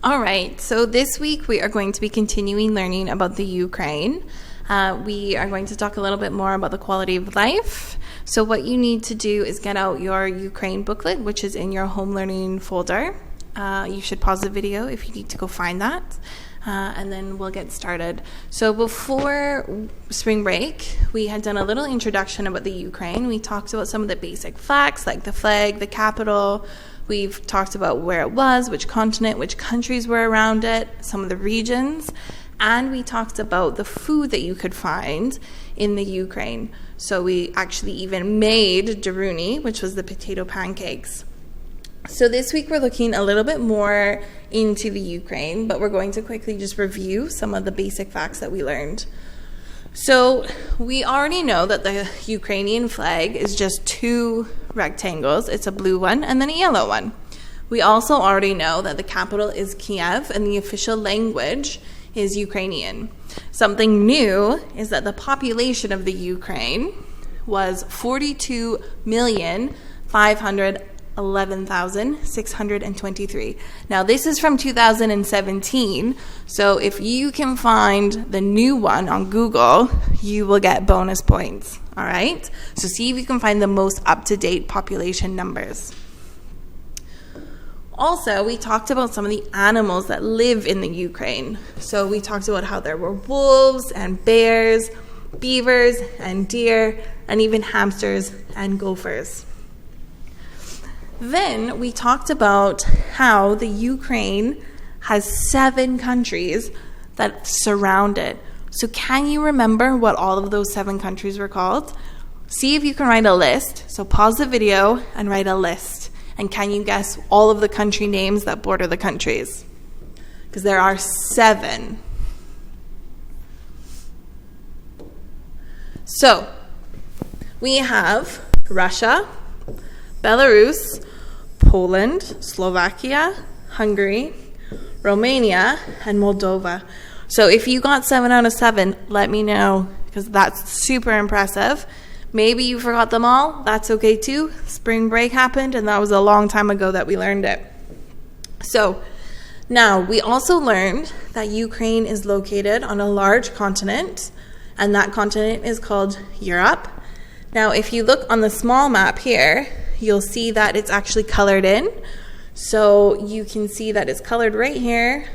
All right, so this week we are going to be continuing learning about the Ukraine. We are going to talk a little bit more about the quality of life. So what you need to do is get out your Ukraine booklet, which is in your home learning folder. You should pause the video if you need to go find that. And then we'll get started. So before spring break, we had done a little introduction about the Ukraine. We talked about some of the basic facts like the flag, the capital. We've talked about where it was, which continent, which countries were around it, some of the regions. And we talked about the food that you could find in the Ukraine. So we actually even made daruni, which was the potato pancakes. So this week we're looking a little bit more into the Ukraine, but we're going to quickly just review some of the basic facts that we learned. So we already know that the Ukrainian flag is just two rectangles. It's a blue one and then a yellow one. We also already know that the capital is Kiev and the official language is Ukrainian. Something new is that the population of the Ukraine was 42,511,623. Now this is from 2017, so if you can find the new one on Google, you will get bonus points, all right? So see if you can find the most up-to-date population numbers. Also, we talked about some of the animals that live in the Ukraine. So we talked about how there were wolves and bears, beavers and deer, and even hamsters and gophers. Then we talked about how the Ukraine has 7 countries that surround it. So can you remember what all of those 7 countries were called? See if you can write a list. So pause the video and write a list. And can you guess all of the country names that border the countries? Because there are 7. So we have Russia, Belarus, Poland, Slovakia, Hungary, Romania, and Moldova. So if you got 7 out of 7, let me know, because that's super impressive. Maybe you forgot them all. That's okay too. Spring break happened, and that was a long time ago that we learned it. So now we also learned that Ukraine is located on a large continent, and that continent is called Europe. Now, if you look on the small map here, you'll see that it's actually colored in. So you can see that it's colored right here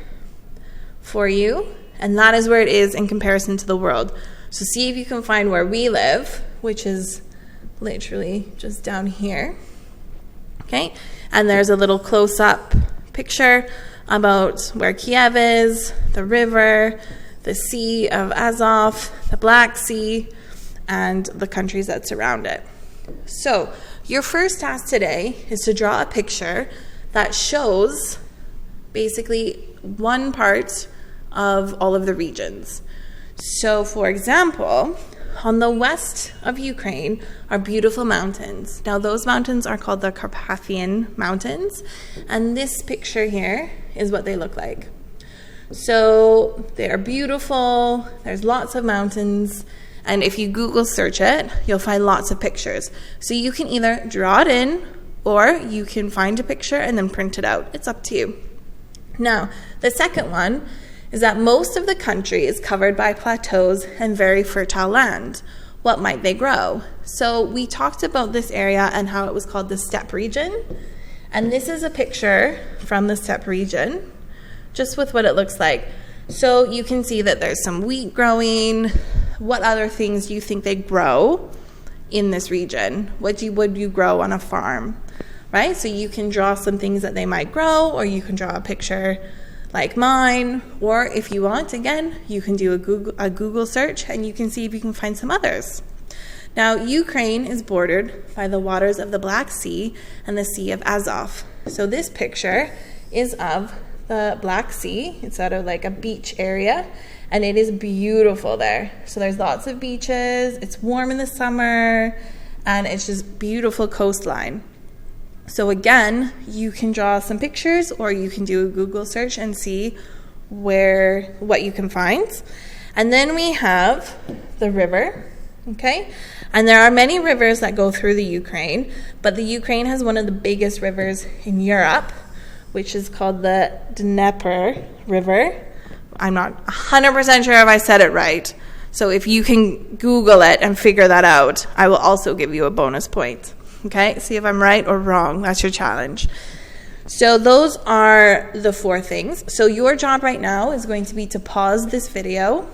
for you, and that is where it is in comparison to the world. So see if you can find where we live, which is literally just down here. Okay, and there's a little close-up picture about where Kiev is, the river, the Sea of Azov, the Black Sea, and the countries that surround it. So your first task today is to draw a picture that shows basically one part of all of the regions. So for example, on the west of Ukraine are beautiful mountains. Now those mountains are called the Carpathian Mountains, and this picture here is what they look like. So they are beautiful, there's lots of mountains, and if you Google search it, you'll find lots of pictures. So you can either draw it in, or you can find a picture and then print it out. It's up to you. Now, the second one is that most of the country is covered by plateaus and very fertile land. What might they grow? So we talked about this area and how it was called the steppe region. And this is a picture from the steppe region, just with what it looks like. So you can see that there's some wheat growing. What other things do you think they grow in this region? What would you grow on a farm, right? So you can draw some things that they might grow, or you can draw a picture like mine, or if you want, again, you can do a Google search and you can see if you can find some others. Now, Ukraine is bordered by the waters of the Black Sea and the Sea of Azov. So this picture is of the Black Sea. It's out of like a beach area, and it is beautiful there. So there's lots of beaches, it's warm in the summer, and it's just beautiful coastline. So again, you can draw some pictures, or you can do a Google search and see what you can find. And then we have the river, okay? And there are many rivers that go through the Ukraine, but the Ukraine has one of the biggest rivers in Europe, which is called the Dnieper River. I'm not 100% sure if I said it right. So if you can Google it and figure that out, I will also give you a bonus point. Okay? See if I'm right or wrong. That's your challenge. So those are the 4 things. So your job right now is going to be to pause this video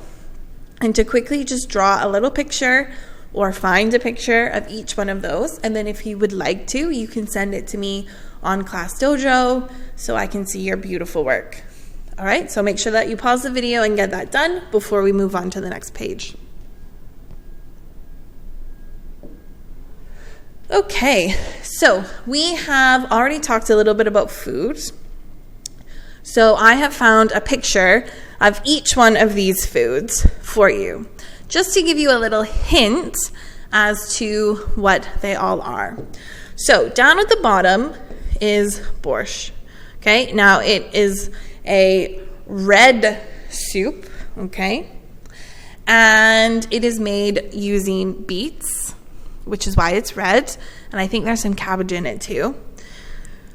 and to quickly just draw a little picture or find a picture of each one of those. And then if you would like to, you can send it to me on ClassDojo so I can see your beautiful work. All right, so make sure that you pause the video and get that done before we move on to the next page. Okay, so we have already talked a little bit about food. So I have found a picture of each one of these foods for you, just to give you a little hint as to what they all are. So down at the bottom is borscht. Okay, now it is a red soup, okay? And it is made using beets, which is why it's red. And I think there's some cabbage in it too.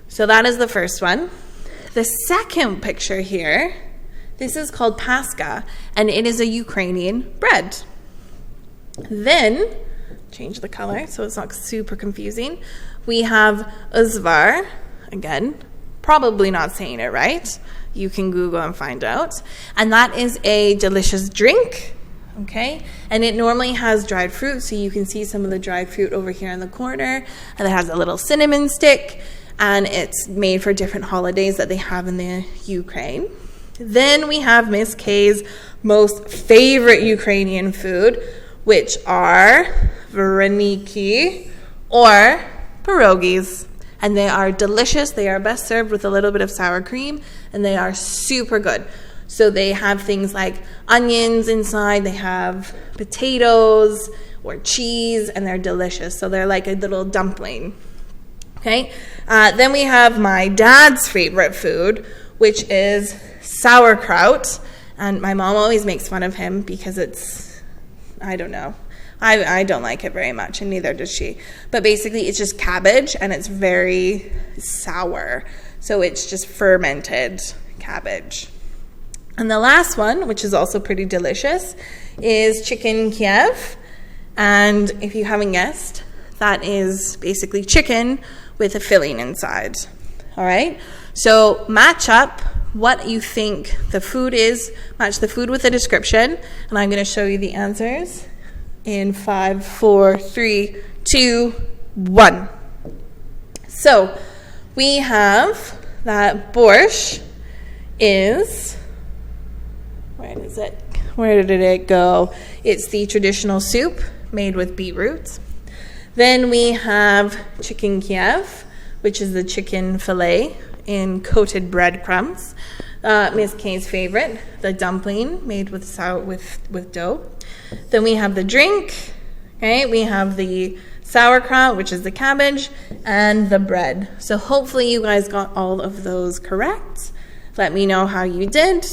So that is the first one. The second picture here, this is called paska, and it is a Ukrainian bread. Then, change the color so it's not super confusing. We have uzvar, again, probably not saying it right. You can Google and find out. And that is a delicious drink, okay? And it normally has dried fruit, so you can see some of the dried fruit over here in the corner. And it has a little cinnamon stick, and it's made for different holidays that they have in the Ukraine. Then we have Miss K's most favorite Ukrainian food, which are vareniki or pierogies. And they are delicious. They are best served with a little bit of sour cream, and they are super good. So they have things like onions inside. They have potatoes or cheese, and they're delicious. So they're like a little dumpling. Okay. Then we have my dad's favorite food, which is sauerkraut. And my mom always makes fun of him because it's, I don't know. I don't like it very much, and neither does she. But basically, it's just cabbage, and it's very sour. So it's just fermented cabbage. And the last one, which is also pretty delicious, is chicken Kiev. And if you haven't guessed, that is basically chicken with a filling inside. All right? So match up what you think the food is. Match the food with the description. And I'm going to show you the answers in 5, 4, 3, 2, 1. So we have that borscht is, where did it go? It's the traditional soup made with beetroot. Then we have chicken Kiev, which is the chicken fillet in coated breadcrumbs. Miss K's favorite, the dumpling made with dough. Then we have the drink. Okay, we have the sauerkraut, which is the cabbage, and the bread. So hopefully you guys got all of those correct. Let me know how you did.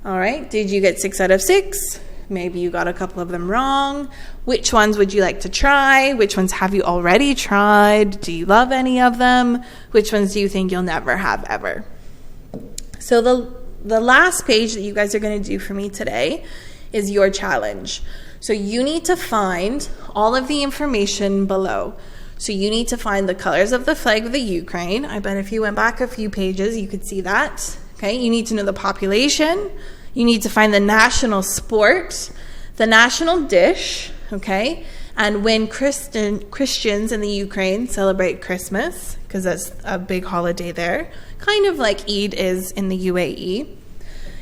All right, did you get 6 out of 6? Maybe you got a couple of them wrong. Which ones would you like to try? Which ones have you already tried? Do you love any of them? Which ones do you think you'll never have ever? So the last page that you guys are going to do for me today is your challenge. So you need to find all of the information below. So you need to find the colors of the flag of the Ukraine. I bet if you went back a few pages, you could see that. Okay, you need to know the population. You need to find the national sport, the national dish, okay? And when Christians in the Ukraine celebrate Christmas, because that's a big holiday there, kind of like Eid is in the UAE,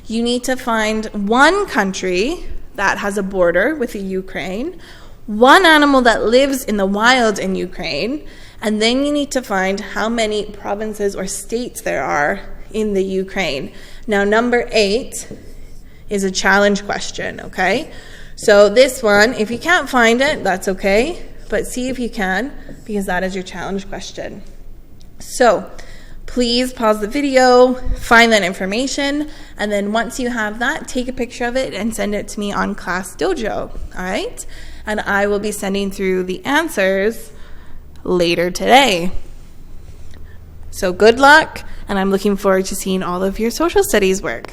you need to find one country that has a border with the Ukraine, one animal that lives in the wild in Ukraine, and then you need to find how many provinces or states there are in the Ukraine. Now, number 8 is a challenge question, okay? So this one, if you can't find it, that's okay, but see if you can, because that is your challenge question. So please pause the video, find that information, and then once you have that, take a picture of it and send it to me on ClassDojo, all right? And I will be sending through the answers later today. So good luck, and I'm looking forward to seeing all of your social studies work.